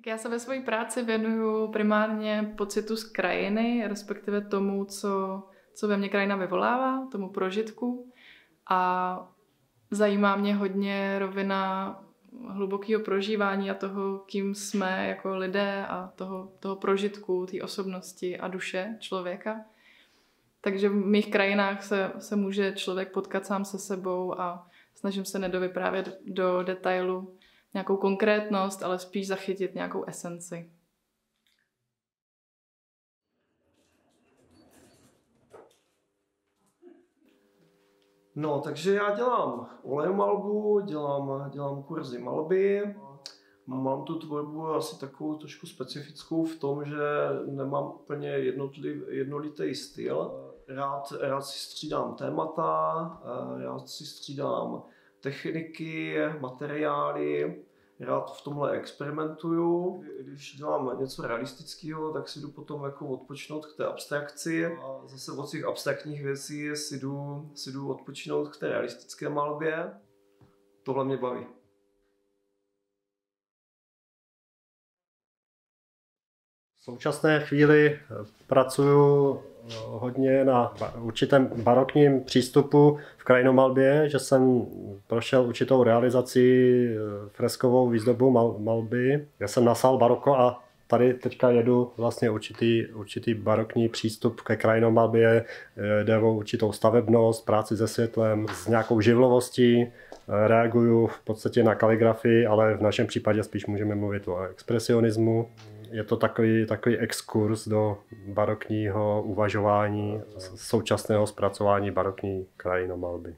Já se ve své práci věnuju primárně pocitu z krajiny, respektive tomu, co ve mně krajina vyvolává, tomu prožitku. A zajímá mě hodně rovina hlubokého prožívání a toho, kým jsme jako lidé a toho prožitku, té osobnosti a duše člověka. Takže v mých krajinách se může člověk potkat sám se sebou a snažím se nedovyprávět do detailu nějakou konkrétnost, ale spíš zachytit nějakou esenci. No, takže já dělám olejomalbu, dělám kurzy malby. Mám tu tvorbu asi takovou trošku specifickou v tom, že nemám úplně jednolitý styl. Rád si střídám témata, rád si střídám techniky, materiály, rád v tomhle experimentuju. Když dělám něco realistického, tak si jdu potom jako odpočinout k té abstrakci. A zase od těch abstraktních věcí si jdu odpočinout k té realistické malbě. Tohle mě baví. V současné chvíli pracuji hodně na určitém barokním přístupu v krajinomalbě, že jsem prošel určitou realizací freskovou výzdobu malby. Já jsem nasál baroko a tady teďka jedu vlastně určitý barokní přístup ke krajinomalbě, jde o určitou stavebnost, práci se světlem, s nějakou živlovostí, reaguju v podstatě na kaligrafii, ale v našem případě spíš můžeme mluvit o expresionismu. Je to takový exkurs do barokního uvažování, současného zpracování barokní krajinomalby.